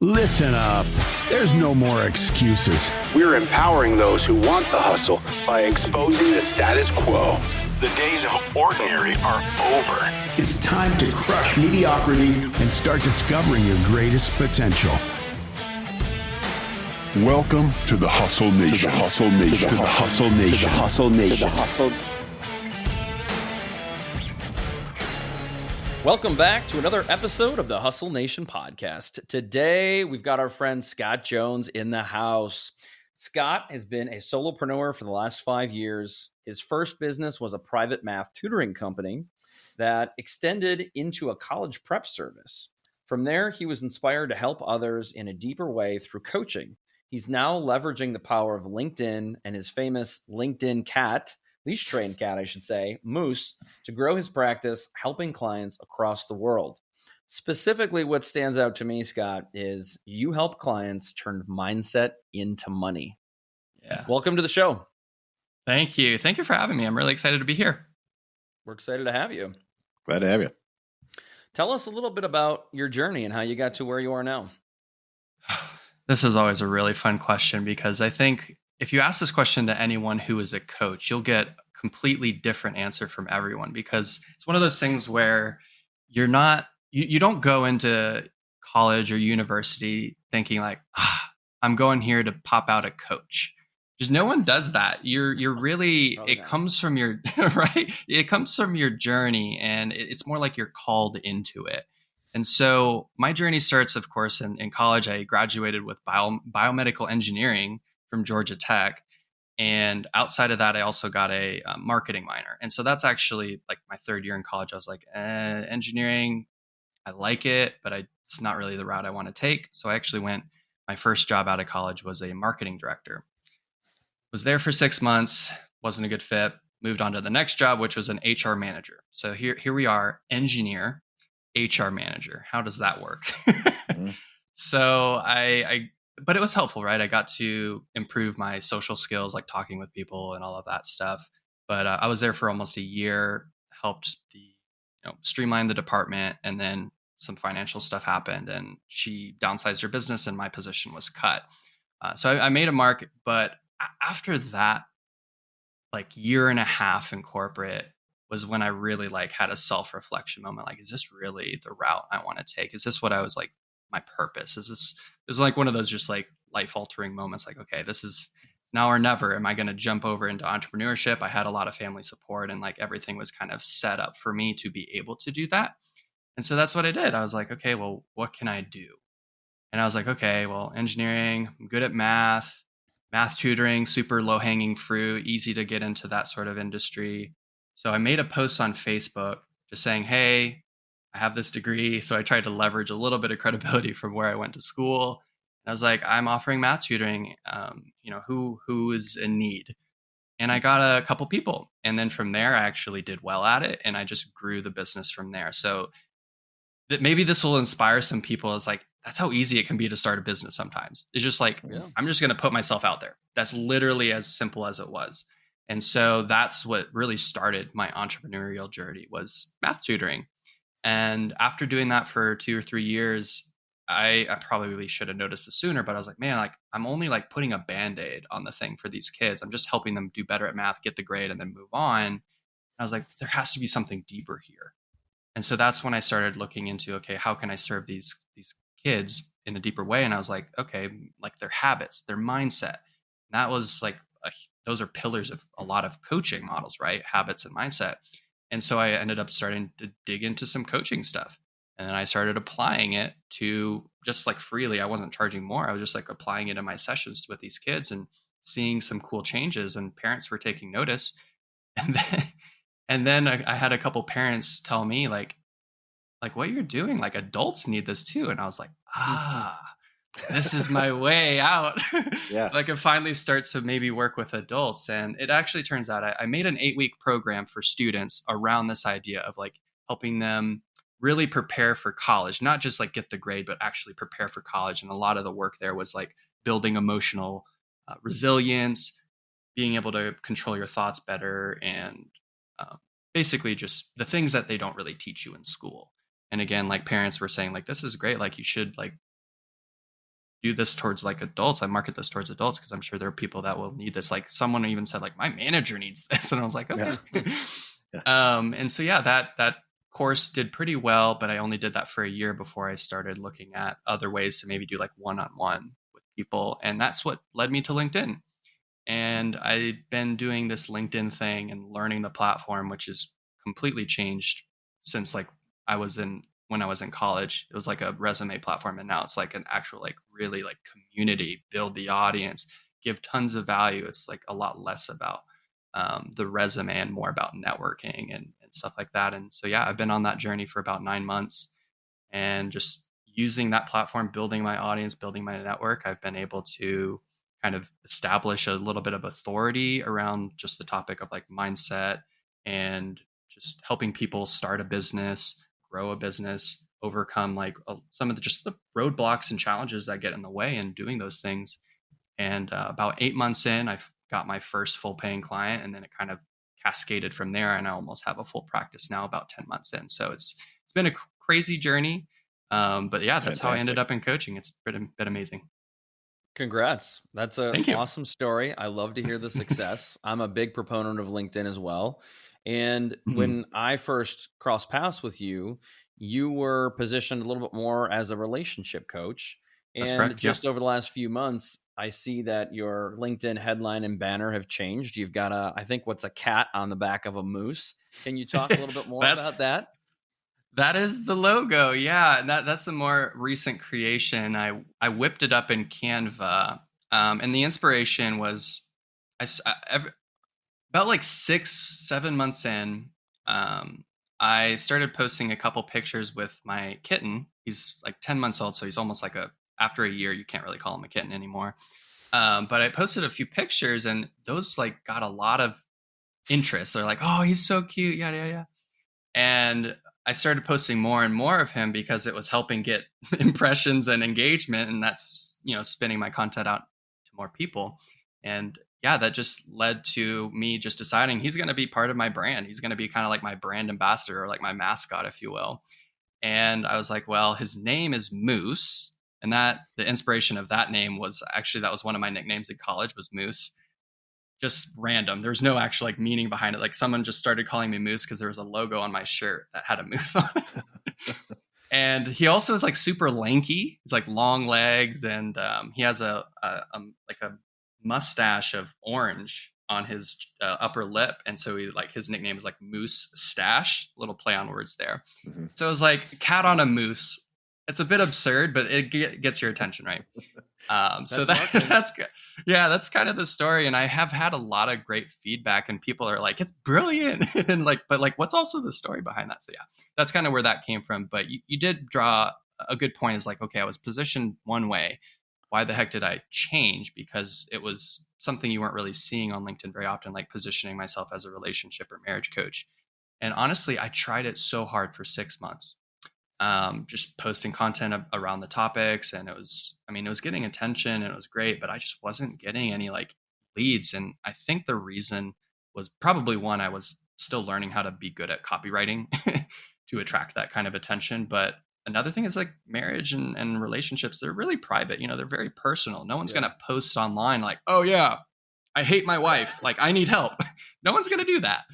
Listen up. There's no more excuses. We're empowering those who want the hustle by exposing the status quo. The days of ordinary are over. It's time to crush mediocrity and start discovering your greatest potential. Welcome to the Hustle Nation. To the Hustle Nation. To the Hustle Nation. To the Hustle Nation. Welcome back to another episode of the Hustle Nation podcast. Today, we've got our friend Scott Jones in the house. Scott has been a solopreneur for the last 5 years. His first business was a private math tutoring company that extended into a college prep service. From there, he was inspired to help others in a deeper way through coaching. He's now leveraging the power of LinkedIn and his famous LinkedIn cat, leash-trained cat, I should say, Moose, to grow his practice, helping clients across the world. Specifically, what stands out to me, Scott, is you help clients turn mindset into money. Yeah. Welcome to the show. Thank you. Thank you for having me. I'm really excited to be here. We're excited to have you. Glad to have you. Tell us a little bit about your journey and how you got to where you are now. This is always a really fun question because I think if you ask this question to anyone who is a coach, you'll get a completely different answer from everyone, because it's one of those things where you don't go into college or university thinking like, I'm going here to pop out a coach. Just no one does that. You're really, it comes from your, right? It comes from your journey, and it's more like you're called into it. And so my journey starts, of course, in college. I graduated with biomedical engineering from Georgia Tech. And outside of that, I also got a marketing minor. And so that's actually like my third year in college. I was like, engineering, I like it, but it's not really the route I want to take. So I actually my first job out of college was a marketing director. Was there for 6 months, wasn't a good fit, moved on to the next job, which was an HR manager. So here we are, engineer, HR manager. How does that work? Mm-hmm. So but it was helpful, right? I got to improve my social skills, like talking with people and all of that stuff. But I was there for almost a year, helped streamline the department, and then some financial stuff happened, and she downsized her business, and my position was cut. So I made a mark, but after that, like year and a half in corporate was when I really had a self-reflection moment. Like, is this really the route I want to take? Is this what I was like, my purpose? It was like one of those just like life-altering moments. Like, okay, it's now or never. Am I going to jump over into entrepreneurship? I had a lot of family support, and like everything was kind of set up for me to be able to do that. And so that's what I did. I was like, okay, well, what can I do? And I was like, okay, well, engineering, I'm good at math tutoring, super low-hanging fruit, easy to get into that sort of industry. So I made a post on Facebook just saying, hey, I have this degree. So I tried to leverage a little bit of credibility from where I went to school. And I was like, I'm offering math tutoring, who is in need? And I got a couple people. And then from there, I actually did well at it. And I just grew the business from there. So that maybe this will inspire some people. It's like, that's how easy it can be to start a business sometimes. It's just like, I'm just going to put myself out there. That's literally as simple as it was. And so that's what really started my entrepreneurial journey, was math tutoring. And after doing that for 2 or 3 years, I probably should have noticed this sooner, but I was like, man, like I'm only like putting a Band-Aid on the thing for these kids. I'm just helping them do better at math, get the grade, and then move on. And I was like, there has to be something deeper here. And so that's when I started looking into, okay, how can I serve these kids in a deeper way? And I was like, okay, like their habits, their mindset. And that was like, those are pillars of a lot of coaching models, right? Habits and mindset. And so I ended up starting to dig into some coaching stuff. And then I started applying it to just like freely. I wasn't charging more. I was just like applying it in my sessions with these kids and seeing some cool changes, and parents were taking notice. And then I had a couple parents tell me like what you're doing, like adults need this too. And I was like, this is my way out. Yeah. So I can finally start to maybe work with adults. And it actually turns out I made an 8-week program for students around this idea of like helping them really prepare for college, not just like get the grade, but actually prepare for college. And a lot of the work there was like building emotional resilience, being able to control your thoughts better, and basically just the things that they don't really teach you in school. And again, like parents were saying, like, this is great. Like you should like do this towards like adults. I market this towards adults because I'm sure there are people that will need this. Like someone even said like, my manager needs this. And I was like, okay. And so, yeah, that course did pretty well, but I only did that for a year before I started looking at other ways to maybe do like one-on-one with people. And that's what led me to LinkedIn. And I've been doing this LinkedIn thing and learning the platform, which has completely changed since like when I was in college. It was like a resume platform, and now it's like an actual like really like community, build the audience, give tons of value. It's like a lot less about the resume and more about networking and stuff like that. And so, yeah, I've been on that journey for about 9 months, and just using that platform, building my audience, building my network, I've been able to kind of establish a little bit of authority around just the topic of like mindset and just helping people start a business, grow a business, overcome like some of just the roadblocks and challenges that get in the way in doing those things. And about 8 months in, I've got my first full paying client, and then it kind of cascaded from there. And I almost have a full practice now about 10 months in. So it's been a crazy journey. But yeah, that's how I ended up in coaching. It's been amazing. Congrats. That's an Thank you. awesome story. I love to hear the success. I'm a big proponent of LinkedIn as well. And when I first crossed paths with you, you were positioned a little bit more as a relationship coach. That's And correct, just over the last few months, I see that your LinkedIn headline and banner have changed. You've got I think what's a cat on the back of a moose. Can you talk a little bit more about that? That is the logo. Yeah. And that's a more recent creation. I whipped it up in Canva. And the inspiration was about like 6-7 months in, I started posting a couple pictures with my kitten. He's like 10 months old. So he's almost like after a year, you can't really call him a kitten anymore. But I posted a few pictures, and those like got a lot of interest. They're like, oh, he's so cute. Yada, yada, yada. And I started posting more and more of him because it was helping get impressions and engagement. And that's, spinning my content out to more people. And yeah, that just led to me just deciding he's going to be part of my brand. He's going to be kind of like my brand ambassador, or like my mascot, if you will. And I was like, well, his name is Moose. And the inspiration of that name was actually, that was one of my nicknames in college, was Moose. Just random. There's no actual like meaning behind it. Like someone just started calling me Moose because there was a logo on my shirt that had a moose on it. And he also is like super lanky. He's like long legs, and he has a mustache of orange on his upper lip, and so his nickname is like Moose Stash. Little play on words there. So it was like cat on a moose. It's a bit absurd, but it gets your attention, right? So that's good. Yeah, that's kind of the story. And I have had a lot of great feedback, and people are like, it's brilliant. And but what's also the story behind that? So yeah, that's kind of where that came from. But you did draw a good point. Is like, okay, I was positioned one way. Why the heck did I change? Because it was something you weren't really seeing on LinkedIn very often, like positioning myself as a relationship or marriage coach. And honestly, I tried it so hard for 6 months. Just posting content around the topics, and it was getting attention, and it was great, but I just wasn't getting any like leads. And I think the reason was probably one, I was still learning how to be good at copywriting to attract that kind of attention. But another thing is like marriage and relationships, they're really private, they're very personal. No one's going to post online like, oh yeah, I hate my wife, like I need help. No one's going to do that.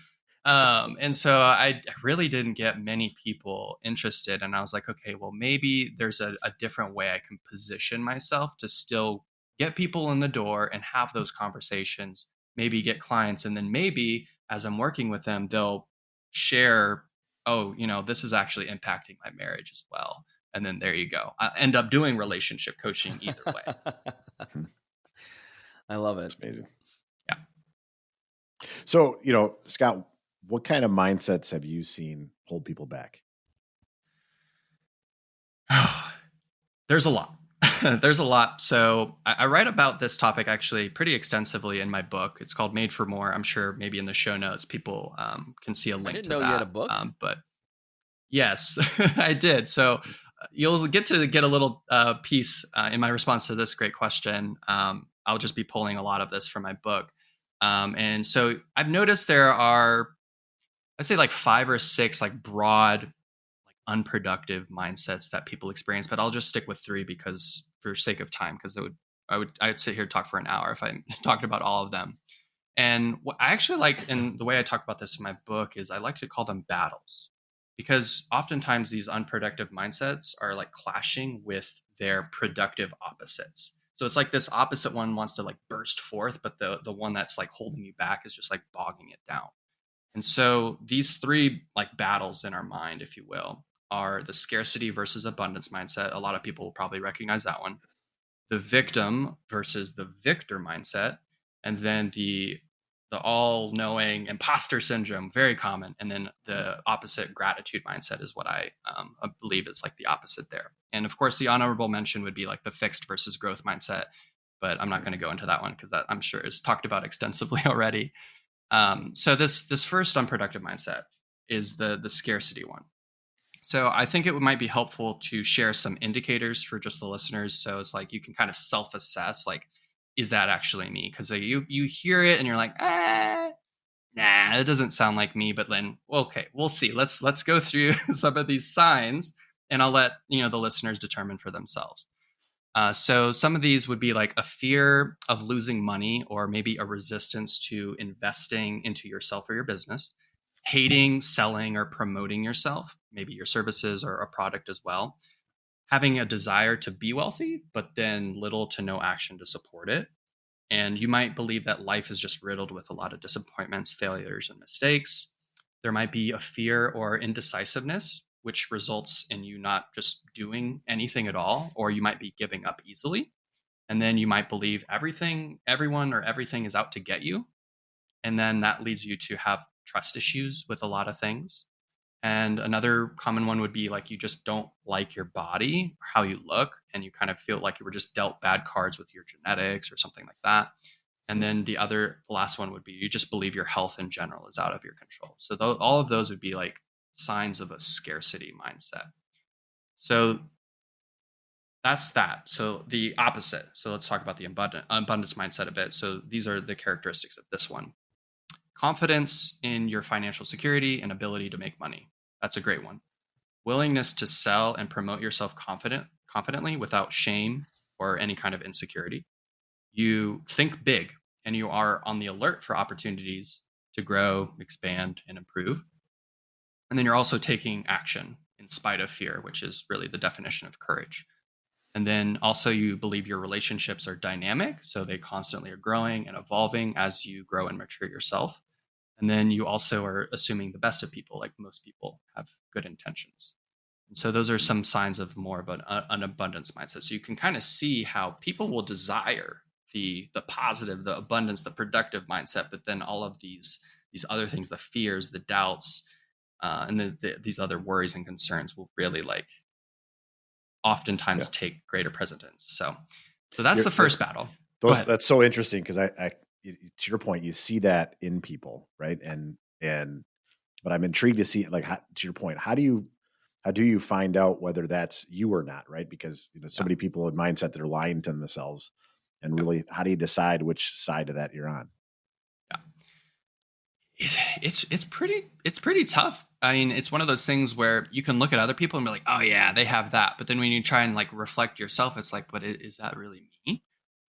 And so I really didn't get many people interested. And I was like, okay, well, maybe there's a different way I can position myself to still get people in the door and have those conversations, maybe get clients. And then maybe as I'm working with them, they'll share, oh, this is actually impacting my marriage as well. And then there you go. I end up doing relationship coaching either way. I love it. That's amazing. Yeah. So, Scott, what kind of mindsets have you seen hold people back? There's a lot. There's a lot. So I write about this topic actually pretty extensively in my book. It's called Made for More. I'm sure maybe in the show notes, people can see a link to that. I didn't know you had a book. But yes, I did. So you'll get a little piece in my response to this great question. I'll just be pulling a lot of this from my book. And so I've noticed there are, I'd say like 5 or 6 like broad, like unproductive mindsets that people experience, but I'll just stick with 3 because for sake of time, because I'd sit here and talk for an hour if I talked about all of them. And what I actually like, and the way I talk about this in my book, is I like to call them battles, because oftentimes these unproductive mindsets are like clashing with their productive opposites. So it's like this opposite one wants to like burst forth, but the one that's like holding you back is just like bogging it down. And so these three like battles in our mind, if you will, are the scarcity versus abundance mindset. A lot of people will probably recognize that one. The victim versus the victor mindset, and then the all-knowing imposter syndrome, very common. And then the opposite, gratitude mindset, is what I believe is like the opposite there. And of course, the honorable mention would be like the fixed versus growth mindset, but I'm not going to go into that one because that I'm sure is talked about extensively already. So this first unproductive mindset is the scarcity one. So I think it might be helpful to share some indicators for just the listeners. So it's like you can kind of self-assess, like, is that actually me? Because you hear it and you're like, nah, it doesn't sound like me. But then, okay, we'll see. Let's go through some of these signs, and I'll let the listeners determine for themselves. So some of these would be like a fear of losing money, or maybe a resistance to investing into yourself or your business, hating selling or promoting yourself, maybe your services or a product as well, having a desire to be wealthy, but then little to no action to support it. And you might believe that life is just riddled with a lot of disappointments, failures, and mistakes. There might be a fear or indecisiveness, which results in you not just doing anything at all, or you might be giving up easily. And then you might believe everyone, or everything is out to get you. And then that leads you to have trust issues with a lot of things. And another common one would be like you just don't like your body or how you look, and you kind of feel like you were just dealt bad cards with your genetics or something like that. And then the last one would be you just believe your health in general is out of your control. So all of those would be like signs of a scarcity mindset. So that's that. So the opposite. So let's talk about the abundance mindset a bit. So these are the characteristics of this one. Confidence in your financial security and ability to make money. That's a great one. Willingness to sell and promote yourself confidently without shame or any kind of insecurity. You think big, and you are on the alert for opportunities to grow, expand, and improve. And then you're also taking action in spite of fear, which is really the definition of courage. And then also you believe your relationships are dynamic, so they constantly are growing and evolving as you grow and mature yourself. And then you also are assuming the best of people, like most people have good intentions. And so those are some signs of more of an abundance mindset. So you can kind of see how people will desire the positive, the abundance, the productive mindset, but then all of these other things, the fears, the doubts, and these other worries and concerns will really like oftentimes take greater precedence. So that's the first battle. That's so interesting, because I to your point, you see that in people, right? But I'm intrigued to see, like, to your point, how do you find out whether that's you or not, right? Because so many people in mindset that are lying to themselves, and really, how do you decide which side of that you're on? It's pretty tough. I mean, it's one of those things where you can look at other people and be like, oh yeah, they have that. But then when you try and like reflect yourself, it's like, but is that really me?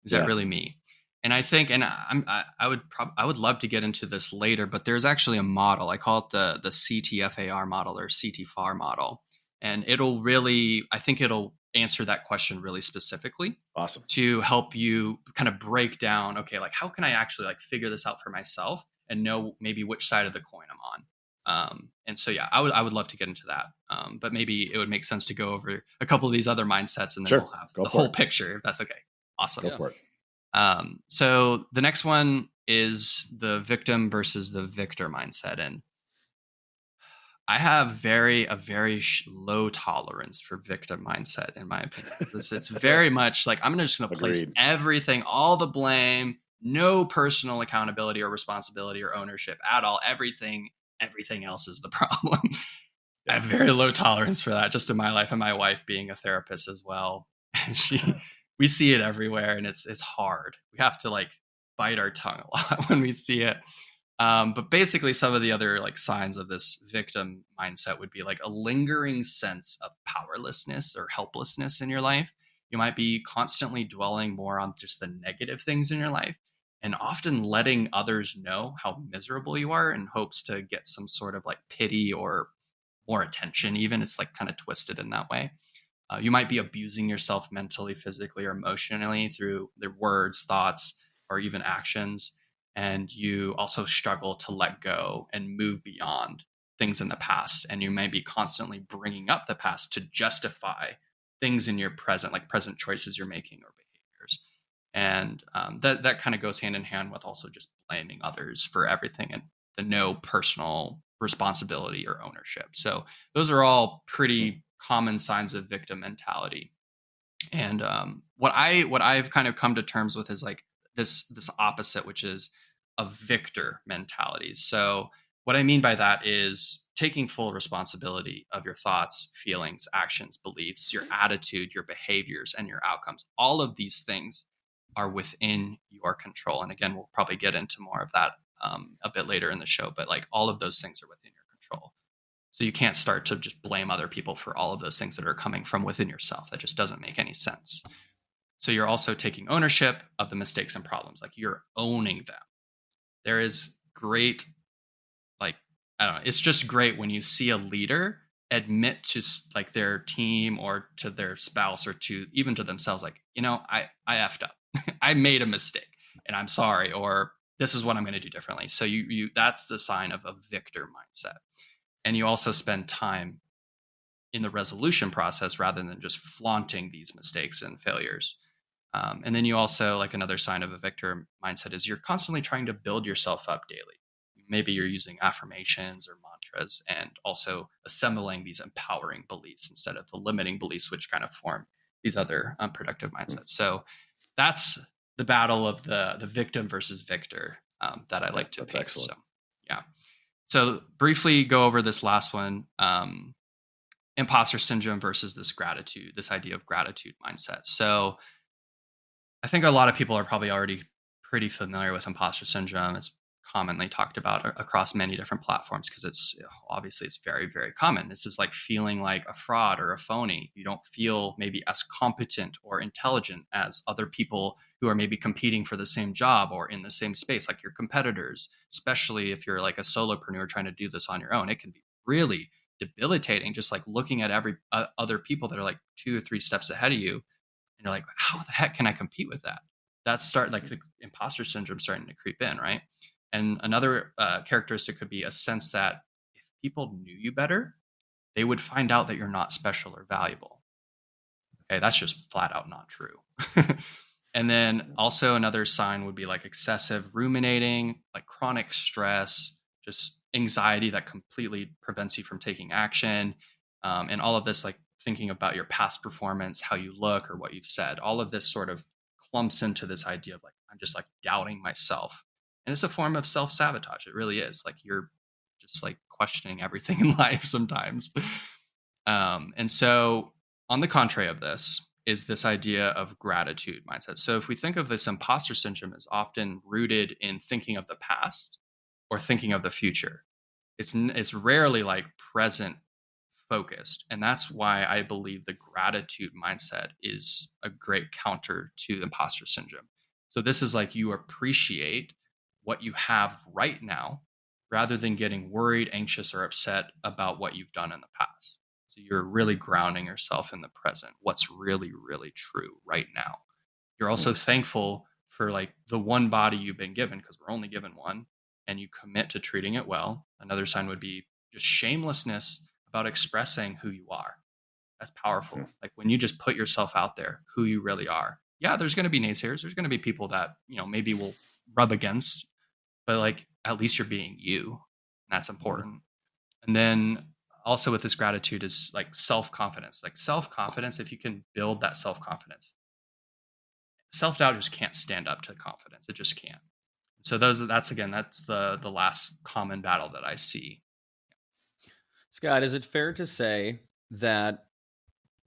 Is that really me? And I think, and I would love to get into this later, but there's actually a model. I call it the CTFAR model, or CTFAR model. And I think it'll answer that question really specifically. Awesome. To help you kind of break down, okay, like how can I actually like figure this out for myself and know maybe which side of the coin I'm on. And so, yeah, I would love to get into that. But maybe it would make sense to go over a couple of these other mindsets, and then we'll have the whole picture, if that's okay. Awesome. Go for it. So the next one is the victim versus the victor mindset. And I have a very low tolerance for victim mindset, in my opinion. It's very much like, I'm just going to place everything, all the blame, no personal accountability or responsibility or ownership at all. Everything else is the problem. I have very low tolerance for that, just in my life, and my wife being a therapist as well. We see it everywhere, and it's hard. We have to like bite our tongue a lot when we see it. But basically, some of the other like signs of this victim mindset would be like a lingering sense of powerlessness or helplessness in your life. You might be constantly dwelling more on just the negative things in your life and often letting others know how miserable you are in hopes to get some sort of like pity or more attention. Even it's like kind of twisted in that way. You might be abusing yourself mentally, physically, or emotionally through their words, thoughts, or even actions. And you also struggle to let go and move beyond things in the past. And you may be constantly bringing up the past to justify things in your present, like present choices you're making or behaviors. And that kind of goes hand in hand with also just blaming others for everything and the no personal responsibility or ownership. So those are all pretty common signs of victim mentality. And what I've kind of come to terms with is like this opposite, which is a victor mentality. So what I mean by that is taking full responsibility of your thoughts, feelings, actions, beliefs, your attitude, your behaviors, and your outcomes. All of these things are within your control. And again, we'll probably get into more of that a bit later in the show, but like all of those things are within your control. So you can't start to just blame other people for all of those things that are coming from within yourself. That just doesn't make any sense. So you're also taking ownership of the mistakes and problems. Like you're owning them. There is great, like, I don't know, it's just great when you see a leader admit to like their team or to their spouse or to even to themselves, like, I effed up. I made a mistake and I'm sorry, or this is what I'm going to do differently. So you that's the sign of a victor mindset. And you also spend time in the resolution process rather than just flaunting these mistakes and failures. And then you also, like another sign of a victor mindset is you're constantly trying to build yourself up daily. Maybe you're using affirmations or mantras and also assembling these empowering beliefs instead of the limiting beliefs, which kind of form these other unproductive mindsets. So that's the battle of the victim versus victor that I like to That's paint. excellent. So, yeah. So briefly go over this last one, imposter syndrome versus this idea of gratitude mindset. So I think a lot of people are probably already pretty familiar with imposter syndrome. It's commonly talked about across many different platforms because it's very, very common. This is like feeling like a fraud or a phony. You don't feel maybe as competent or intelligent as other people who are maybe competing for the same job or in the same space, like your competitors, especially if you're like a solopreneur trying to do this on your own. It can be really debilitating, just like looking at every other people that are like 2 or 3 steps ahead of you. And you're like, how the heck can I compete with that? That's the imposter syndrome starting to creep in, right? And another characteristic could be a sense that if people knew you better, they would find out that you're not special or valuable. Okay, that's just flat out not true. And then also another sign would be like excessive ruminating, like chronic stress, just anxiety that completely prevents you from taking action. And all of this, like thinking about your past performance, how you look or what you've said, all of this sort of clumps into this idea of like, I'm just like doubting myself. And it's a form of self-sabotage. It really is. Like you're just like questioning everything in life sometimes. And so on the contrary of this is this idea of gratitude mindset. So if we think of this imposter syndrome as often rooted in thinking of the past or thinking of the future, it's rarely like present focused. And that's why I believe the gratitude mindset is a great counter to imposter syndrome. So this is like you appreciate what you have right now rather than getting worried, anxious, or upset about what you've done in the past. So you're really grounding yourself in the present, what's really, really true right now. You're also thankful for like the one body you've been given, because we're only given one, and you commit to treating it well. Another sign would be just shamelessness about expressing who you are. That's powerful. Like when you just put yourself out there, who you really are. Yeah, there's going to be naysayers. There's going to be people that, maybe will rub against, but like at least you're being you. And that's important. And then also with this gratitude is like self-confidence. Like self-confidence, if you can build that self-confidence, self-doubt just can't stand up to confidence. It just can't. So that's the last common battle that I see. Scott, is it fair to say that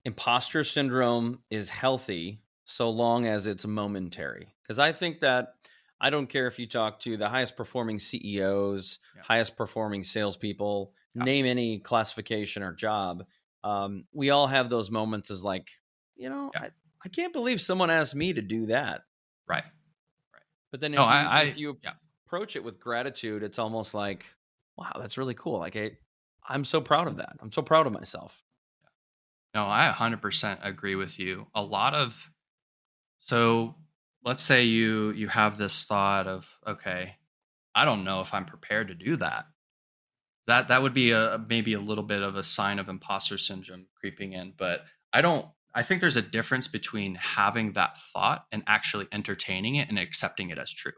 imposter syndrome is healthy so long as it's momentary? Because I think that I don't care if you talk to the highest performing CEOs, highest performing salespeople, name any classification or job. We all have those moments as like, I I can't believe someone asked me to do that. Right. But then No, if you yeah. approach it with gratitude, it's almost like, wow, that's really cool. Like I'm so proud of that. I'm so proud of myself. No, I 100% agree with you. So let's say you have this thought of, okay, I don't know if I'm prepared to do that. That would be maybe a little bit of a sign of imposter syndrome creeping in, but I think there's a difference between having that thought and actually entertaining it and accepting it as true.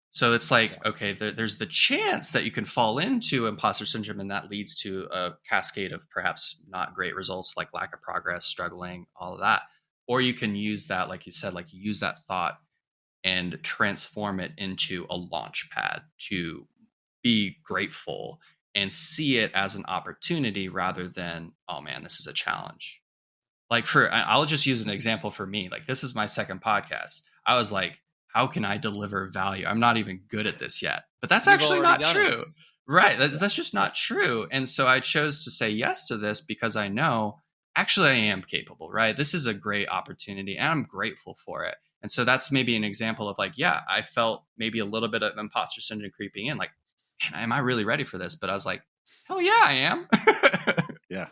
So it's like, okay, there's the chance that you can fall into imposter syndrome, and that leads to a cascade of perhaps not great results, like lack of progress, struggling, all of that. Or you can use that, like you said, like you use that thought and transform it into a launch pad to be grateful and see it as an opportunity rather than, oh man, this is a challenge. Like I'll just use an example for me. Like, this is my second podcast. I was like, how can I deliver value? I'm not even good at this yet. But that's You've actually already not done true. it. Right. That's just not true. And so I chose to say yes to this because I know actually I am capable, right? This is a great opportunity and I'm grateful for it. And so that's maybe an example of like, yeah, I felt maybe a little bit of imposter syndrome creeping in. Like, man, am I really ready for this? But I was like, hell yeah, I am. Yeah.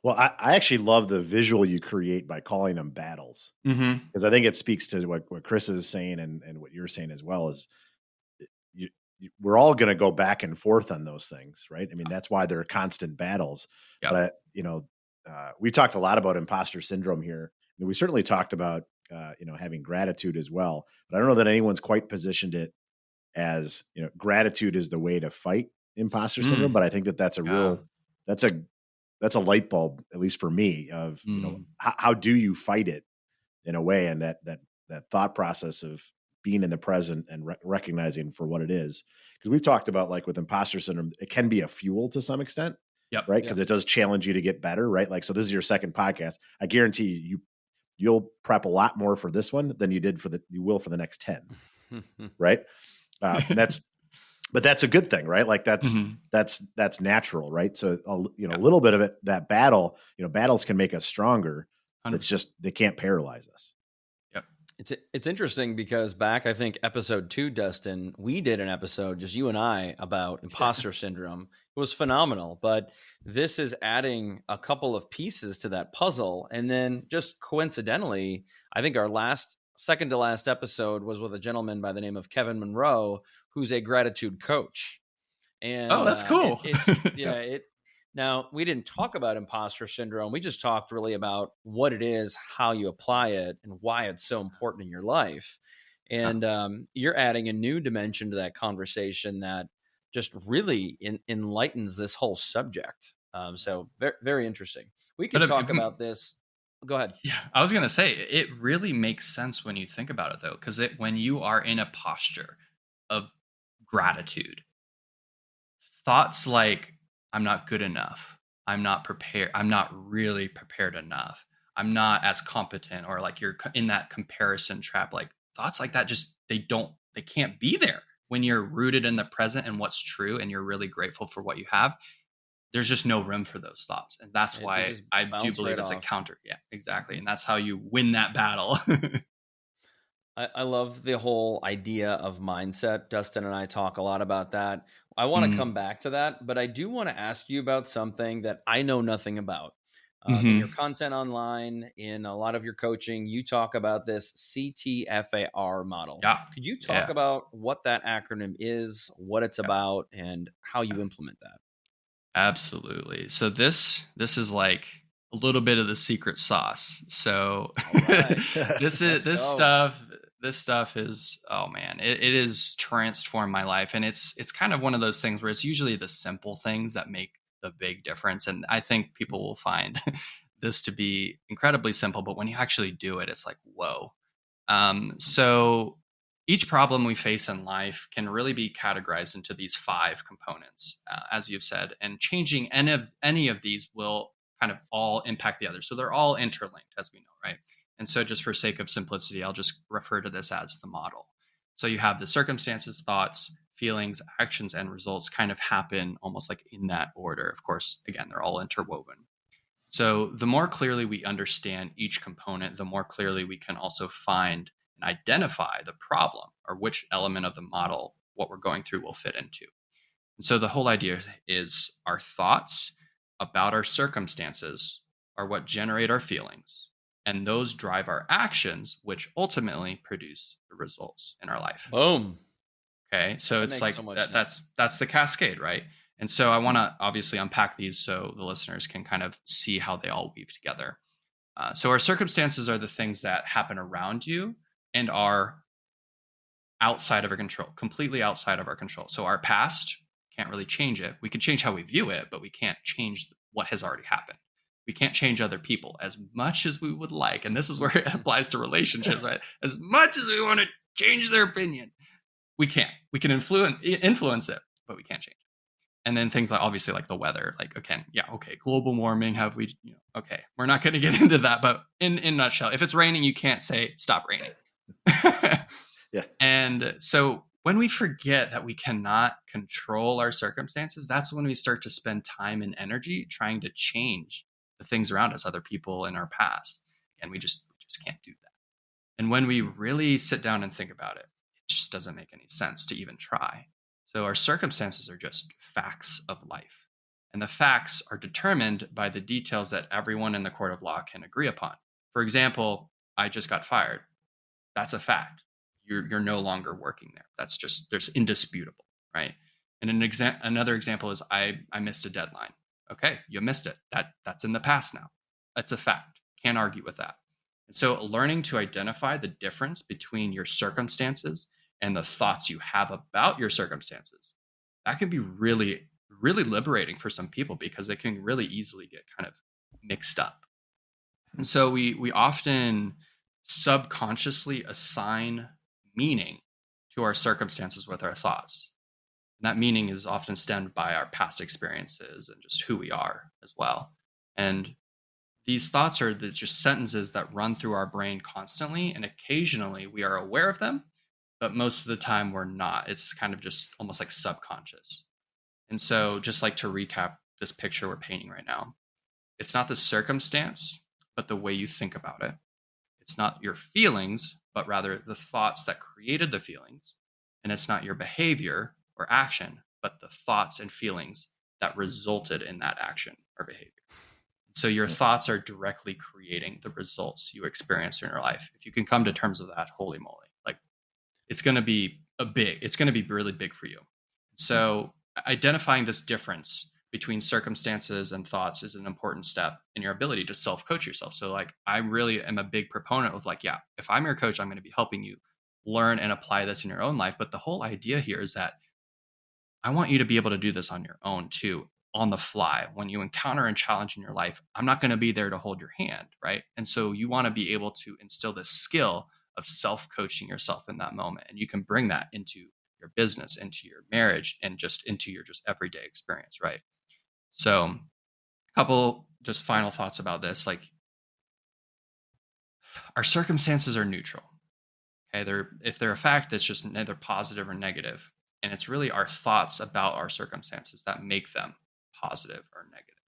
Well, I actually love the visual you create by calling them battles, because I think it speaks to what Chris is saying and what you're saying as well. Is we're all going to go back and forth on those things, right? I mean, that's why they're constant battles. Yep. But we talked a lot about imposter syndrome here. And we certainly talked about having gratitude as well. But I don't know that anyone's quite positioned it as gratitude is the way to fight imposter syndrome. But I think that's a light bulb, at least for me, of how do you fight it in a way, and that thought process of being in the present and recognizing for what it is. Because we've talked about, like, with imposter syndrome, it can be a fuel to some extent, Yep. right? Because it does challenge you to get better, right? Like, so this is your second podcast. I guarantee you'll prep a lot more for this one than you will for the next 10, right? But that's a good thing, right? Like that's natural, right? So a little bit of it, that battles can make us stronger. 100%. It's just they can't paralyze us. Yep. It's interesting because back, I think episode 2, Dustin, we did an episode, just you and I, about imposter syndrome. It was phenomenal, but this is adding a couple of pieces to that puzzle. And then just coincidentally, I think our second to last episode was with a gentleman by the name of Kevin Monroe, who's a gratitude coach. And that's cool. Now, we didn't talk about imposter syndrome. We just talked really about what it is, how you apply it, and why it's so important in your life. And you're adding a new dimension to that conversation that just really enlightens this whole subject. So very, very interesting. We can talk about this. Go ahead. Yeah, I was going to say, it really makes sense when you think about it, though, because when you are in a posture of gratitude, thoughts like, I'm not good enough, I'm not prepared, I'm not really prepared enough, I'm not as competent, or like you're in that comparison trap, like thoughts like that, just they can't be there when you're rooted in the present and what's true and you're really grateful for what you have. There's just no room for those thoughts. And that's why I do believe it's a counter. Yeah, exactly. And that's how you win that battle. I love the whole idea of mindset. Dustin and I talk a lot about that. I want to come back to that, but I do want to ask you about something that I know nothing about. In your content online, in a lot of your coaching, you talk about this CTFAR model. Yeah. Could you talk about what that acronym is, what it's about, and how you implement that? Absolutely. So this is like a little bit of the secret sauce. So this stuff is, oh man, it has transformed my life. And it's kind of one of those things where it's usually the simple things that make the big difference. And I think people will find this to be incredibly simple, but when you actually do it, it's like, whoa. So each problem we face in life can really be categorized into these 5 components, as you've said, and changing any of these will kind of all impact the other. So they're all interlinked, as we know, right? And so just for sake of simplicity, I'll just refer to this as the model. So you have the circumstances, thoughts, feelings, actions, and results kind of happen almost like in that order. Of course, again, they're all interwoven. So the more clearly we understand each component, the more clearly we can also find and identify the problem or which element of the model what we're going through will fit into. And so the whole idea is our thoughts about our circumstances are what generate our feelings, and those drive our actions, which ultimately produce the results in our life. Boom. Okay, so That it's makes like so much that's the cascade, right? And so I want to obviously unpack these so the listeners can kind of see how they all weave together. So our circumstances are the things that happen around you and are outside of our control, completely outside of our control. So our past can't really change it. We can change how we view it, but we can't change what has already happened. We can't change other people as much as we would like. And this is where it applies to relationships, right? As much as we want to change their opinion, we can't. We can influence it, but we can't change it. And then things like obviously like the weather, like, okay, global warming, have we, okay, we're not going to get into that, but in a nutshell, if it's raining, you can't say stop raining. Yeah. And so when we forget that we cannot control our circumstances, that's when we start to spend time and energy trying to change the things around us, other people in our past. And we just can't do that. And when we really sit down and think about it, it just doesn't make any sense to even try. So our circumstances are just facts of life. And the facts are determined by the details that everyone in the court of law can agree upon. For example, I just got fired. That's a fact. You're no longer working there. There's indisputable, right? And another example is I missed a deadline. Okay, you missed it. That's in the past now. That's a fact. Can't argue with that. And so learning to identify the difference between your circumstances and the thoughts you have about your circumstances, that can be really, really liberating for some people because it can really easily get kind of mixed up. And so we often subconsciously assign meaning to our circumstances with our thoughts. And that meaning is often stemmed by our past experiences and just who we are as well. And these thoughts are just sentences that run through our brain constantly, and occasionally we are aware of them, but most of the time we're not. It's kind of just almost like subconscious. And so just like to recap this picture we're painting right now, it's not the circumstance, but the way you think about it. It's not your feelings, but rather the thoughts that created the feelings. And it's not your behavior or action, but the thoughts and feelings that resulted in that action or behavior. So your thoughts are directly creating the results you experience in your life. If you can come to terms with that, holy moly, like it's going to be really big for you. So identifying this difference between circumstances and thoughts is an important step in your ability to self-coach yourself. So like, I really am a big proponent of like, yeah, if I'm your coach, I'm going to be helping you learn and apply this in your own life. But the whole idea here is that I want you to be able to do this on your own too, on the fly. When you encounter a challenge in your life, I'm not going to be there to hold your hand, right? And so you want to be able to instill this skill of self-coaching yourself in that moment. And you can bring that into your business, into your marriage, and just into your just everyday experience, right? So a couple just final thoughts about this. Like, our circumstances are neutral. Okay, if they're a fact, that's just neither positive or negative. And it's really our thoughts about our circumstances that make them positive or negative,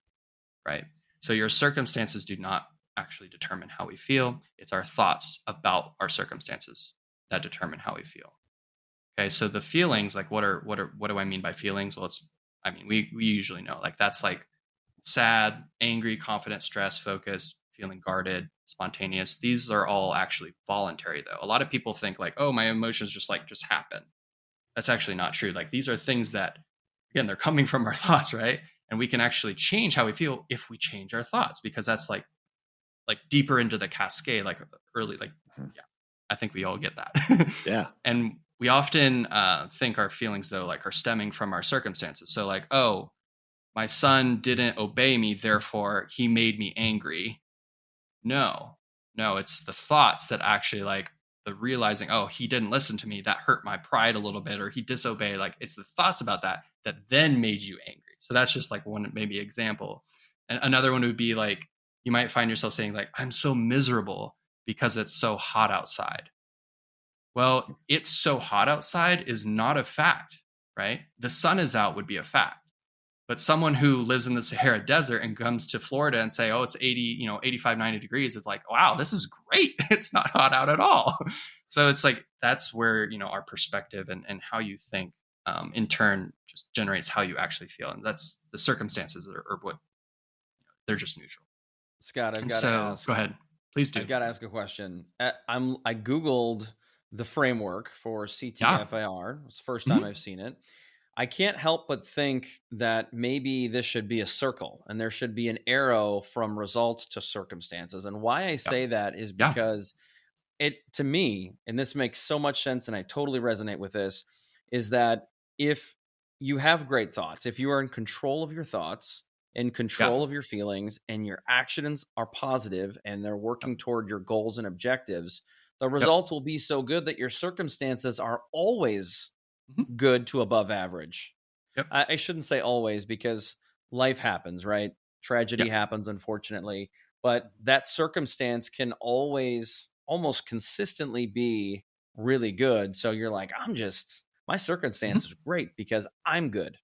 right? So your circumstances do not actually determine how we feel. It's our thoughts about our circumstances that determine how we feel. Okay, so the feelings, like what do I mean by feelings? Well, we usually know, like that's like sad, angry, confident, stressed, focused, feeling guarded, spontaneous. These are all actually voluntary though. A lot of people think like, oh, my emotions just happen. That's actually not true. Like these are things that, again, they're coming from our thoughts, right? And we can actually change how we feel if we change our thoughts, because that's like deeper into the cascade, like early, like, yeah, I think we all get that. Yeah. And we often think our feelings though, like are stemming from our circumstances. So like, oh, my son didn't obey me, therefore he made me angry. No, it's the thoughts that actually like the realizing, oh, he didn't listen to me. That hurt my pride a little bit, or he disobeyed. Like it's the thoughts about that then made you angry. So that's just like one, maybe example. And another one would be like, you might find yourself saying like, I'm so miserable because it's so hot outside. Well, it's so hot outside is not a fact, right? The sun is out would be a fact. But someone who lives in the Sahara Desert and comes to Florida and say, oh, it's 80, 85, 90 degrees. It's like, wow, this is great. It's not hot out at all. So it's like, that's where, our perspective and how you think in turn just generates how you actually feel. And that's the circumstances are what they're just neutral. Scott, I've And got to so ask. go ahead, please do. I've got to ask a question. I Googled the framework for Yeah. CTFAR. It's the first Mhm. time I've seen it. I can't help but think that maybe this should be a circle and there should be an arrow from results to circumstances. And why I say that is Yeah. because to me, and this makes so much sense, and I totally resonate with this, is that if you have great thoughts, if you are in control of your thoughts, in control of your feelings, and your actions are positive and they're working toward your goals and objectives, the results will be so good that your circumstances are always good to above average. Yep. I shouldn't say always, because life happens, right? Tragedy happens, unfortunately, but that circumstance can always almost consistently be really good. So you're like, my circumstance is great because I'm good.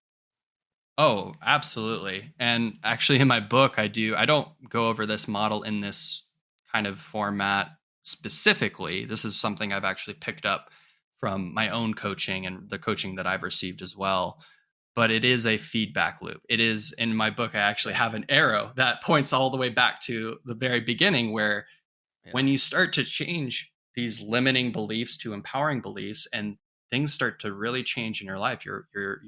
Oh, absolutely. And actually in my book, I don't go over this model in this kind of format specifically. This is something I've actually picked up from my own coaching and the coaching that I've received as well. But it is a feedback loop. It is in my book, I actually have an arrow that points all the way back to the very beginning, where when you start to change these limiting beliefs to empowering beliefs and things start to really change in your life, you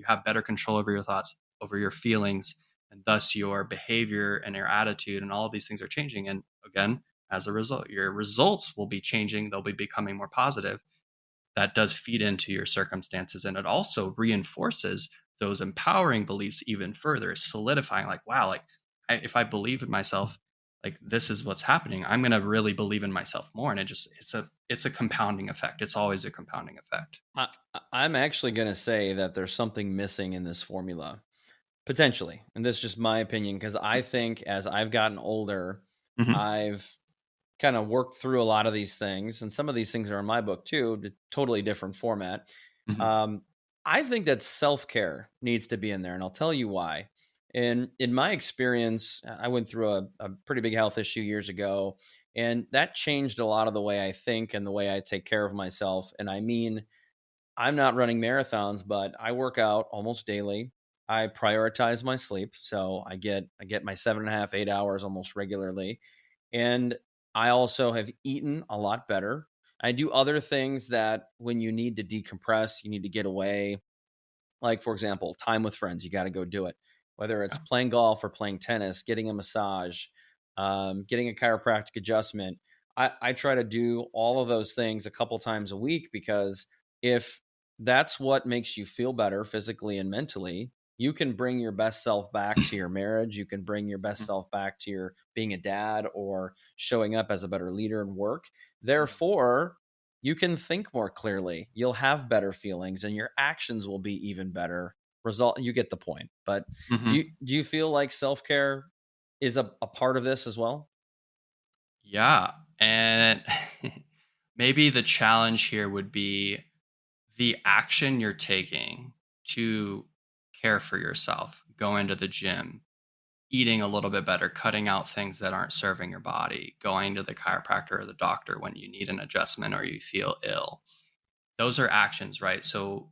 have better control over your thoughts, over your feelings, and thus your behavior and your attitude, and all of these things are changing. And again, as a result, your results will be changing. They'll be becoming more positive. That does feed into your circumstances, and it also reinforces those empowering beliefs even further, solidifying like, wow, like if I believe in myself, like this is what's happening, I'm going to really believe in myself more. And it's a compounding effect. It's always a compounding effect. I'm actually going to say that there's something missing in this formula, potentially. And this is just my opinion, because I think as I've gotten older, Mhm. I've kind of worked through a lot of these things. And some of these things are in my book too, totally different format. Mhm. I think that self-care needs to be in there, and I'll tell you why. And in my experience, I went through a pretty big health issue years ago, and that changed a lot of the way I think and the way I take care of myself. And I mean, I'm not running marathons, but I work out almost daily. I prioritize my sleep, so I get my 7.5, 8 hours almost regularly, and I also have eaten a lot better. I do other things that when you need to decompress, you need to get away. Like, for example, time with friends, you got to go do it. Whether it's Yeah. playing golf or playing tennis, getting a massage, getting a chiropractic adjustment. I try to do all of those things a couple times a week, because if that's what makes you feel better physically and mentally, you can bring your best self back to your marriage. You can bring your best Mhm. self back to your being a dad or showing up as a better leader in work. Yeah. Therefore, you can think more clearly. You'll have better feelings and your actions will be even better. You get the point. But do Mhm. you feel like self-care is a part of this as well? Yeah. And maybe the challenge here would be the action you're taking to care for yourself, going to the gym, eating a little bit better, cutting out things that aren't serving your body, going to the chiropractor or the doctor when you need an adjustment or you feel ill. Those are actions, right? So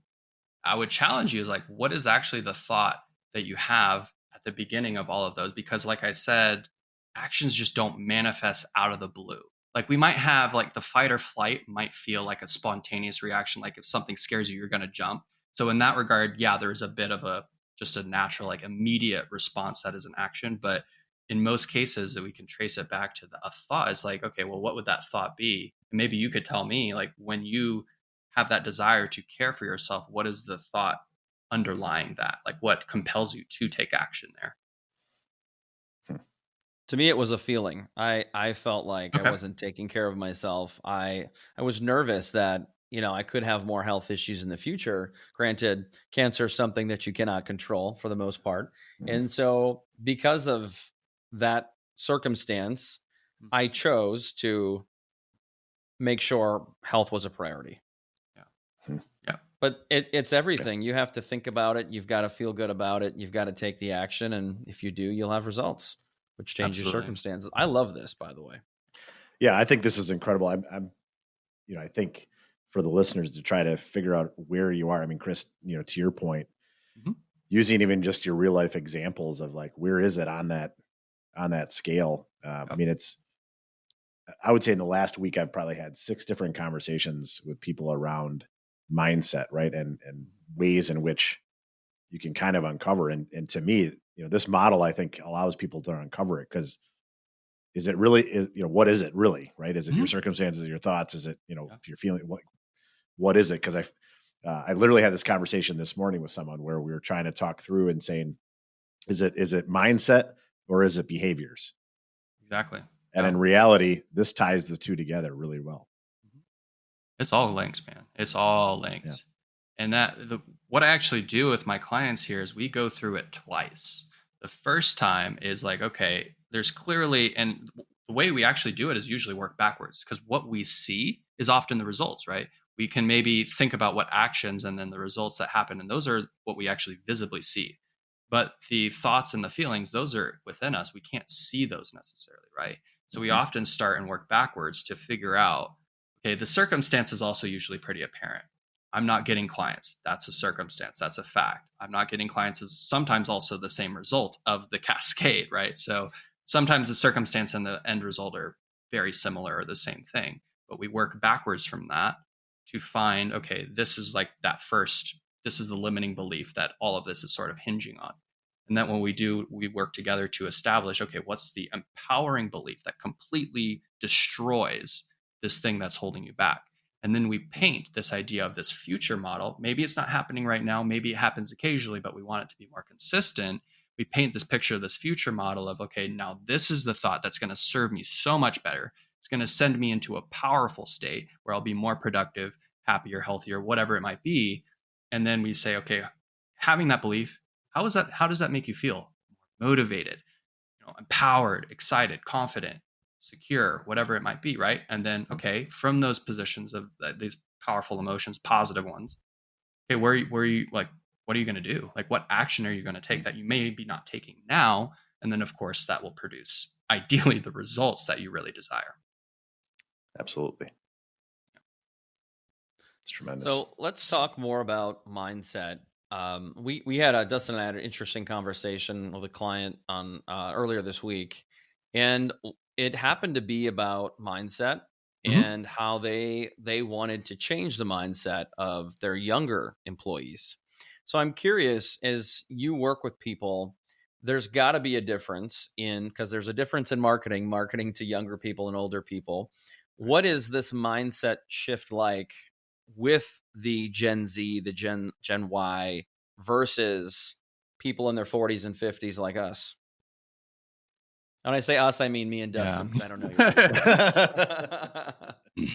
I would challenge you, like, what is actually the thought that you have at the beginning of all of those? Because, like I said, actions just don't manifest out of the blue. Like, we might have, like, the fight or flight might feel like a spontaneous reaction. Like, if something scares you, you're going to jump. So, in that regard, yeah, there's a bit of just a natural, like, immediate response that is an action. But in most cases, that we can trace it back to a thought. It's like, okay, well, what would that thought be? And maybe you could tell me, like, when you have that desire to care for yourself, what is the thought underlying that? Like, what compels you to take action there? To me, it was a feeling. I felt like I Okay. wasn't taking care of myself. I was nervous that, I could have more health issues in the future. Granted, cancer is something that you cannot control for the most part. Mhm. And so because of that circumstance, I chose to make sure health was a priority. Yeah. Hmm. Yeah. But it's everything. You have to think about it. You've got to feel good about it. You've got to take the action. And if you do, you'll have results, which change your Absolutely. circumstances. I love this, by the way. Yeah, I think this is incredible. I think for the listeners to try to figure out where you are. I mean, Chris, to your point, Mhm. using even just your real life examples of like, where is it on that scale? I mean, I would say in the last week, I've probably had 6 different conversations with people around mindset, right? And ways in which you can kind of uncover. And to me, this model, I think, allows people to uncover it, because is it really, what is it really, right? Is it your circumstances, your thoughts? Is it, if you're feeling, what is it? Because I literally had this conversation this morning with someone where we were trying to talk through and saying, is it mindset or is it behaviors? Exactly. And in reality, this ties the two together really well. It's all linked, man. It's all linked. Yeah. And what I actually do with my clients here is we go through it twice. The first time is like, okay, there's clearly, and the way we actually do it is usually work backwards, because what we see is often the results, right? We can maybe think about what actions and then the results that happen. And those are what we actually visibly see. But the thoughts and the feelings, those are within us. We can't see those necessarily, right? So we often start and work backwards to figure out, okay, the circumstance is also usually pretty apparent. I'm not getting clients. That's a circumstance. That's a fact. I'm not getting clients is sometimes also the same result of the cascade, right? So sometimes the circumstance and the end result are very similar or the same thing, but we work backwards from that to find, okay, this is like this is the limiting belief that all of this is sort of hinging on. And then when we work together to establish, okay, what's the empowering belief that completely destroys this thing that's holding you back? And then we paint this idea of this future model. Maybe it's not happening right now. Maybe it happens occasionally, but we want it to be more consistent. We paint this picture of this future model of, okay, now this is the thought that's going to serve me so much better. It's going to send me into a powerful state where I'll be more productive, happier, healthier, whatever it might be. And then we say, okay, having that belief, how does that make you feel? Motivated, empowered, excited, confident, secure, whatever it might be, right? And then, okay, from those positions of these powerful emotions, positive ones, okay, where are you like, what are you going to do? Like, what action are you going to take that you may be not taking now? And then, of course, that will produce ideally the results that you really desire. Absolutely. It's tremendous. So let's talk more about mindset. We had Dustin and I had an interesting conversation with a client on earlier this week, and it happened to be about mindset and how they wanted to change the mindset of their younger employees. So I'm curious, as you work with people, there's got to be a difference because there's a difference in marketing to younger people and older people. What is this mindset shift like with the Gen Z, the Gen Y versus people in their 40s and 50s like us? When I say us, I mean me and Dustin, because I don't know you.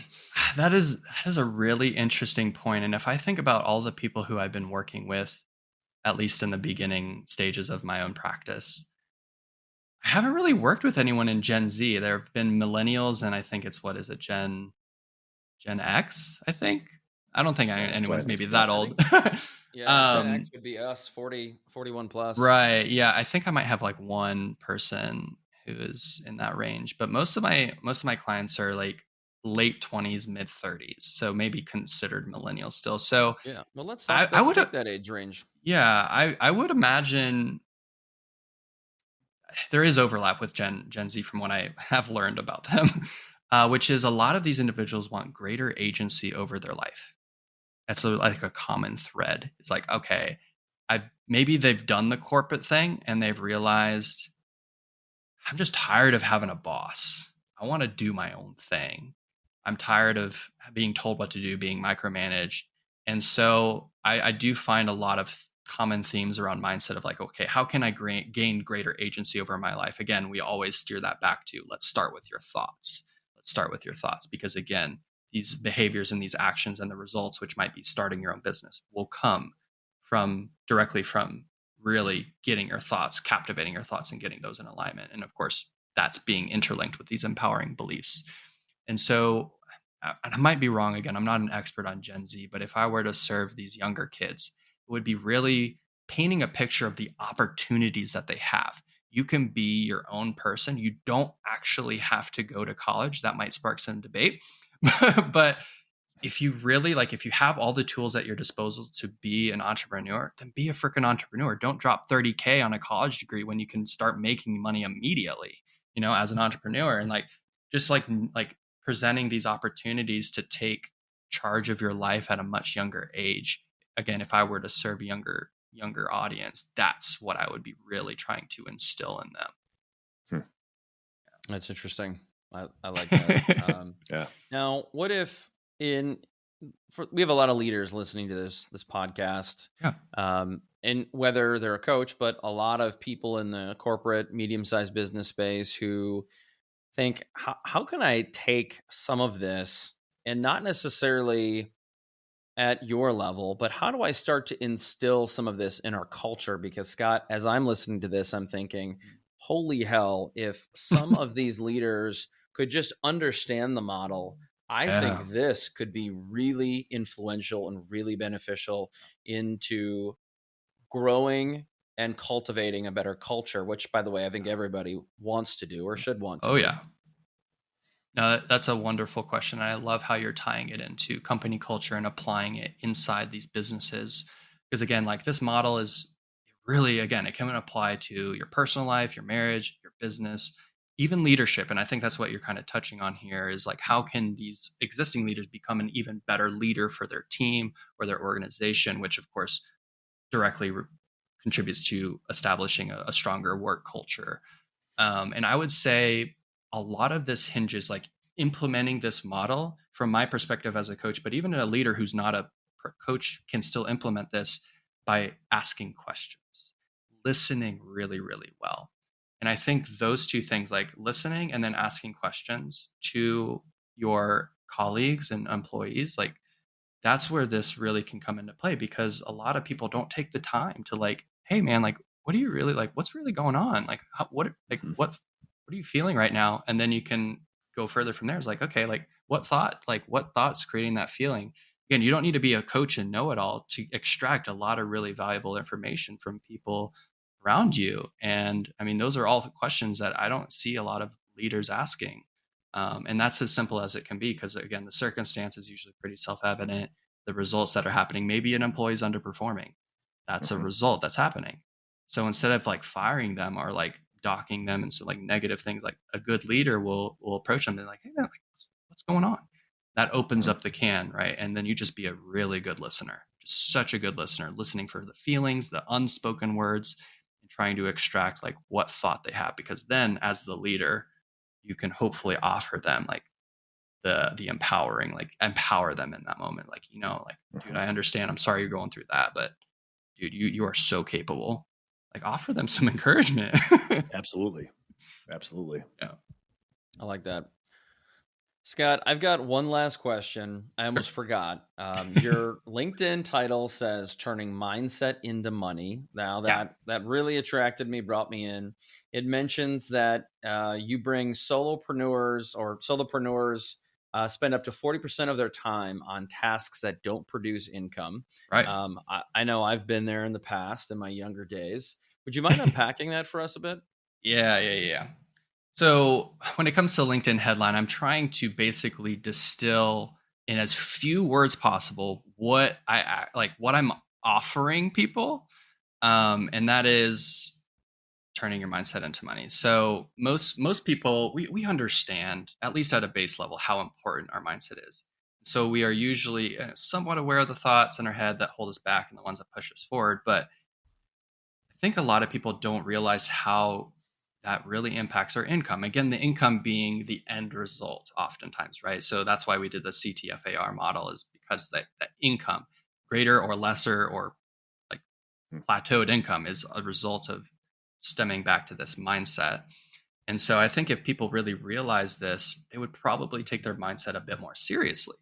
That is a really interesting point. And if I think about all the people who I've been working with, at least in the beginning stages of my own practice, I haven't really worked with anyone in Gen Z. There have been millennials, and I think it's Gen X, I think. I don't think anyone's maybe that old. Yeah, Gen X would be us, 40, 41 plus. Right. Yeah, I think I might have like one person who is in that range, but most of my clients are like late 20s, mid 30s, so maybe considered millennial still. So yeah, well, let's take that age range. Yeah, I would imagine there is overlap with Gen Z from what I have learned about them, which is a lot of these individuals want greater agency over their life. That's like a common thread. It's like, okay, maybe they've done the corporate thing and they've realized, I'm just tired of having a boss. I want to do my own thing. I'm tired of being told what to do, being micromanaged. And so I do find a lot of common themes around mindset of like, okay, how can I gain greater agency over my life? Again, we always steer that back to, let's start with your thoughts. Let's start with your thoughts, because again, these behaviors and these actions and the results, which might be starting your own business, will come directly from really getting your thoughts, captivating your thoughts and getting those in alignment. And of course, that's being interlinked with these empowering beliefs. And so and I might be wrong again, I'm not an expert on Gen Z, but if I were to serve these younger kids, it would be really painting a picture of the opportunities that they have. You can be your own person. You don't actually have to go to college. That might spark some debate. But if you really like, if you have all the tools at your disposal to be an entrepreneur, then be a freaking entrepreneur. Don't drop 30K on a college degree when you can start making money immediately, as an entrepreneur. And like, just like presenting these opportunities to take charge of your life at a much younger age. Again, if I were to serve a younger audience, that's what I would be really trying to instill in them. That's interesting. I like that. Yeah. Now, what if we have a lot of leaders listening to this podcast, and whether they're a coach, but a lot of people in the corporate, medium-sized business space who think, how can I take some of this and not necessarily at your level, but how do I start to instill some of this in our culture? Because Scott, as I'm listening to this, I'm thinking, holy hell, if some of these leaders could just understand the model, I think this could be really influential and really beneficial into growing and cultivating a better culture, which, by the way, I think everybody wants to do or should want to do. Yeah. No, that's a wonderful question. And I love how you're tying it into company culture and applying it inside these businesses. Because again, like this model is really, again, it can apply to your personal life, your marriage, your business, even leadership. And I think that's what you're kind of touching on here is like, how can these existing leaders become an even better leader for their team or their organization, which of course directly contributes to establishing a stronger work culture. And I would say a lot of this hinges like implementing this model from my perspective as a coach, but even a leader who's not a coach can still implement this by asking questions, listening really, really well. And I think those two things, like listening and then asking questions to your colleagues and employees, like that's where this really can come into play, because a lot of people don't take the time to like, hey man, like, what do you really like? What's really going on? Like, what are you feeling right now? And then you can go further from there. It's like, okay, like what thought's creating that feeling? Again, you don't need to be a coach and know it all to extract a lot of really valuable information from people around you. And I mean, those are all the questions that I don't see a lot of leaders asking. And that's as simple as it can be, because again, the circumstance is usually pretty self-evident. The results that are happening, maybe an employee is underperforming. That's a result that's happening. So instead of like firing them or like docking them and so like negative things, like a good leader will approach them and like, hey man, like, what's going on? That opens up the can, right? And then you just be a really good listener, just such a good listener, listening for the feelings, the unspoken words, and trying to extract like what thought they have. Because then as the leader, you can hopefully offer them like the empowering, like empower them in that moment. Like, like, dude, I understand. I'm sorry you're going through that, but dude, you are so capable. Like offer them some encouragement. Absolutely. Yeah. I like that. Scott, I've got one last question. I almost forgot. Your LinkedIn title says turning mindset into money. Now that really attracted me, brought me in. It mentions that you bring solopreneurs spend up to 40% of their time on tasks that don't produce income. Right. I know I've been there in the past in my younger days. Would you mind unpacking that for us a bit? Yeah. So when it comes to LinkedIn headline, I'm trying to basically distill in as few words possible what I'm offering people. And that is turning your mindset into money. So most people, we understand, at least at a base level, how important our mindset is. So we are usually somewhat aware of the thoughts in our head that hold us back and the ones that push us forward. But I think a lot of people don't realize how that really impacts our income. Again, the income being the end result oftentimes, right? So that's why we did the CTFAR model, is because that income, greater or lesser or like plateaued income, is a result of stemming back to this mindset. And so I think if people really realize this, they would probably take their mindset a bit more seriously.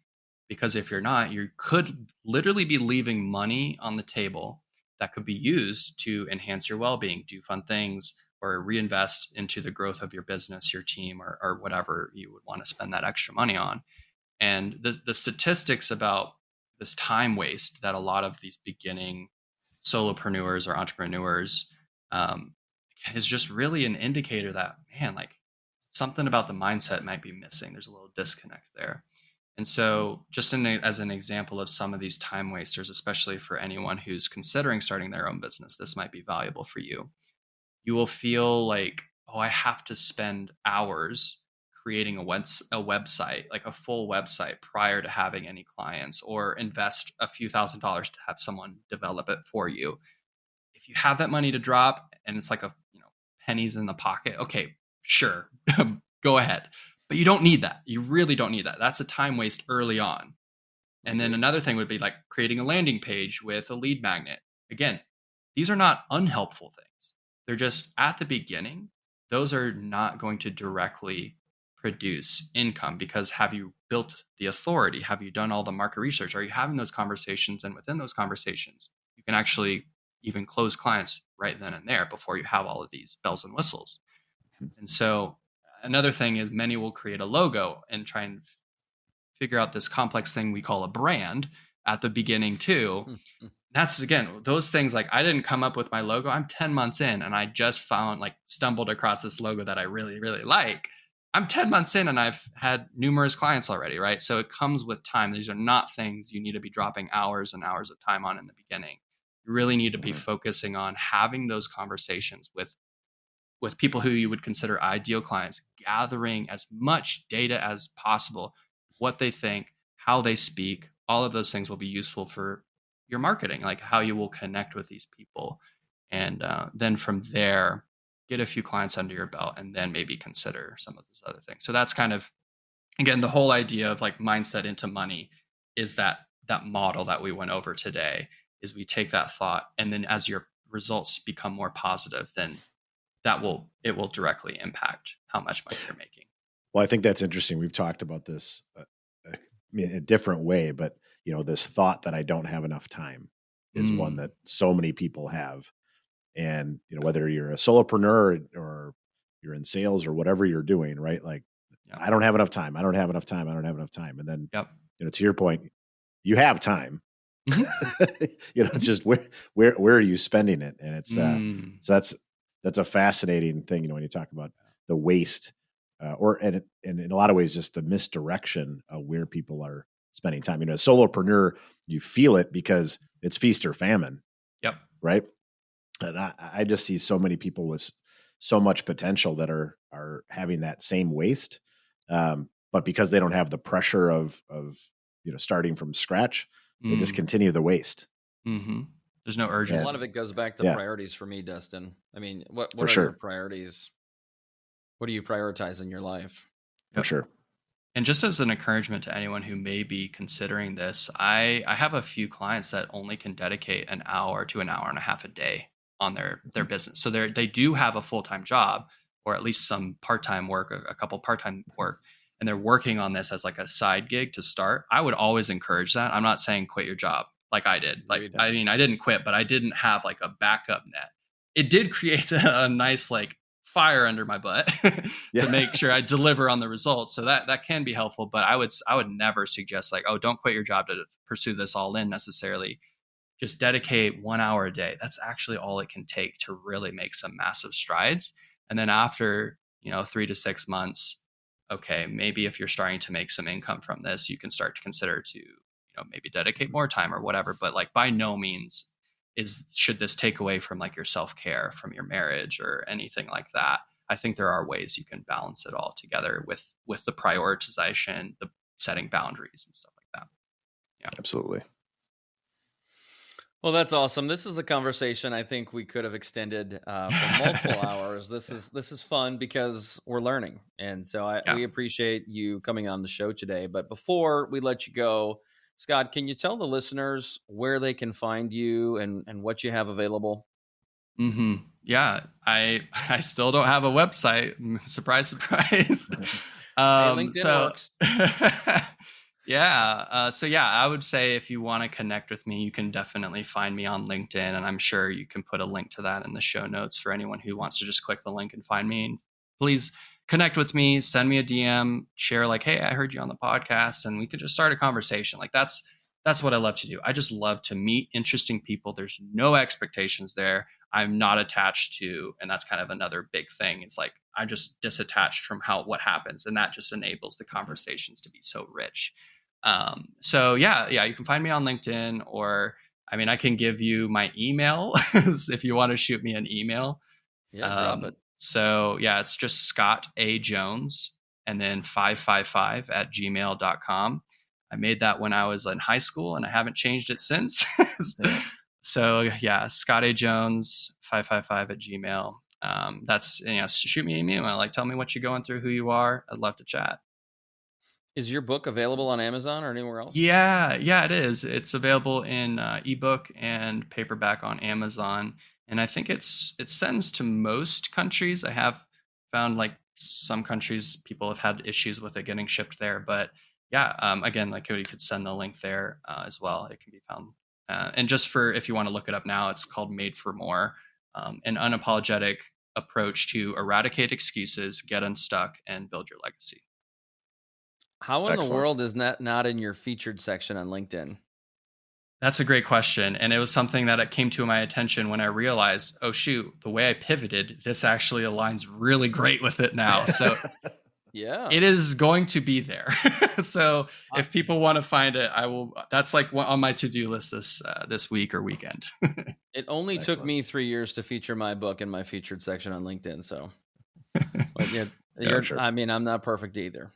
Because if you're not, you could literally be leaving money on the table that could be used to enhance your well-being, do fun things, or reinvest into the growth of your business, your team, or whatever you would want to spend that extra money on. And the statistics about this time waste that a lot of these beginning solopreneurs or entrepreneurs is just really an indicator that, man, like something about the mindset might be missing. There's a little disconnect there. And so just as an example of some of these time wasters, especially for anyone who's considering starting their own business, this might be valuable for you. You will feel like, oh, I have to spend hours creating a website, like a full website prior to having any clients, or invest a few $1,000s to have someone develop it for you. If you have that money to drop and it's like pennies in the pocket, okay, sure, go ahead. But you don't need that. You really don't need that. That's a time waste early on. And then another thing would be like creating a landing page with a lead magnet. Again, these are not unhelpful things. They're just at the beginning. Those are not going to directly produce income, because have you built the authority? Have you done all the market research? Are you having those conversations? And within those conversations, you can actually even close clients right then and there before you have all of these bells and whistles. And so another thing is many will create a logo and try and figure out this complex thing we call a brand at the beginning too. That's, again, those things, like I didn't come up with my logo. I'm 10 months in and I just stumbled across this logo that I really, really like. I'm 10 months in and I've had numerous clients already, right? So it comes with time. These are not things you need to be dropping hours and hours of time on in the beginning. You really need to be focusing on having those conversations with people who you would consider ideal clients, gathering as much data as possible, what they think, how they speak. All of those things will be useful for your marketing, like how you will connect with these people. And then from there, get a few clients under your belt and then maybe consider some of those other things. So that's kind of, again, the whole idea of like mindset into money is that model that we went over today. Is we take that thought, and then as your results become more positive, then it will directly impact how much money you're making. Well, I think that's interesting. We've talked about this in a different way, but this thought that I don't have enough time is one that so many people have. And whether you're a solopreneur or you're in sales or whatever you're doing, right? Like, I don't have enough time. I don't have enough time. I don't have enough time. And then, to your point, you have time. Just where are you spending it? And it's so that's a fascinating thing. When you talk about the waste, and in a lot of ways, just the misdirection of where people are spending time. A solopreneur, you feel it because it's feast or famine. Yep. Right. And I just see so many people with so much potential that are having that same waste, but because they don't have the pressure of starting from scratch, they just continue the waste. Mm-hmm. There's no urgency. A lot of it goes back to priorities for me, Dustin. I mean, what are your priorities? What do you prioritize in your life? For sure. And just as an encouragement to anyone who may be considering this, I have a few clients that only can dedicate an hour to an hour and a half a day on their business. So they do have a full-time job, or at least some part-time work, a couple part-time work, and they're working on this as like a side gig to start. I would always encourage that. I'm not saying quit your job like I did. Like, I mean, I didn't quit, but I didn't have like a backup net. It did create a nice like fire under my butt to make sure I deliver on the results. So that can be helpful, but I would never suggest like, oh, don't quit your job to pursue this all in necessarily. Just dedicate 1 hour a day. That's actually all it can take to really make some massive strides. And then after, 3 to 6 months, okay, maybe if you're starting to make some income from this, you can start to consider to, maybe dedicate more time or whatever. But like, by no means should this take away from like your self-care, from your marriage or anything like that. I think there are ways you can balance it all together with the prioritization, the setting boundaries and stuff like that. Yeah, absolutely. Well, that's awesome. This is a conversation I think we could have extended for multiple hours. This is fun because we're learning. And so we appreciate you coming on the show today. But before we let you go, Scott, can you tell the listeners where they can find you and what you have available? Mm-hmm. Yeah, I still don't have a website. Surprise, surprise. LinkedIn works. I would say if you want to connect with me, you can definitely find me on LinkedIn, and I'm sure you can put a link to that in the show notes for anyone who wants to just click the link and find me. And please connect with me, send me a DM, share like, hey, I heard you on the podcast, and we could just start a conversation. Like that's what I love to do. I just love to meet interesting people. There's no expectations there. I'm not attached to, and that's kind of another big thing. It's like I'm just disattached from what happens, and that just enables the conversations to be so rich. So yeah, you can find me on LinkedIn, or I can give you my email if you want to shoot me an email. Yeah, drop it. So yeah, it's just Scott A. Jones and then 555@gmail.com. I made that when I was in high school and I haven't changed it since. So yeah, Scott A. Jones 555@gmail. That's, shoot me an email. Like, tell me what you're going through, who you are. I'd love to chat. Is your book available on Amazon or anywhere else? Yeah, it is. It's available in ebook and paperback on Amazon. And I think it sends to most countries. I have found like some countries, people have had issues with it getting shipped there. But yeah, again, like you could send the link there as well. It can be found. And just if you want to look it up now, it's called Made for More, an unapologetic approach to eradicate excuses, get unstuck, and build your legacy. How in the world is that not in your featured section on LinkedIn? That's a great question. And it was something that came to my attention when I realized, oh, shoot, the way I pivoted, this actually aligns really great with it now. So yeah, it is going to be there. So if people want to find it, I will. That's like on my to-do list this week or weekend. It only took me 3 years to feature my book in my featured section on LinkedIn. So but sure. I'm not perfect either.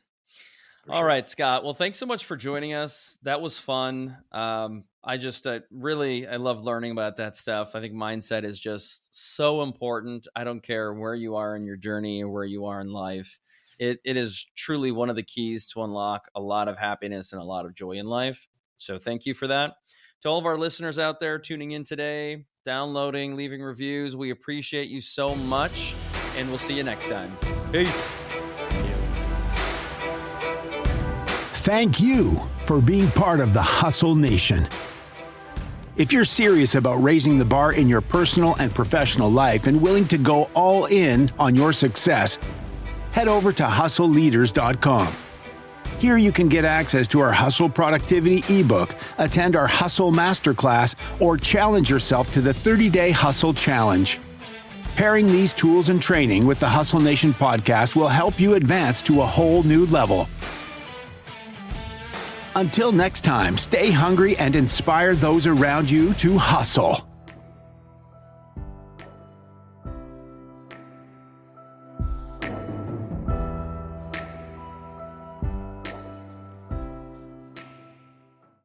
All right, Scott. Well, thanks so much for joining us. That was fun. I love learning about that stuff. I think mindset is just so important. I don't care where you are in your journey or where you are in life. It is truly one of the keys to unlock a lot of happiness and a lot of joy in life. So thank you for that. To all of our listeners out there tuning in today, downloading, leaving reviews, we appreciate you so much, and we'll see you next time. Peace. Thank you for being part of the Hustle Nation. If you're serious about raising the bar in your personal and professional life and willing to go all in on your success, head over to hustleleaders.com. Here you can get access to our Hustle Productivity ebook, attend our Hustle Masterclass, or challenge yourself to the 30-day Hustle Challenge. Pairing these tools and training with the Hustle Nation podcast will help you advance to a whole new level. Until next time, stay hungry and inspire those around you to hustle.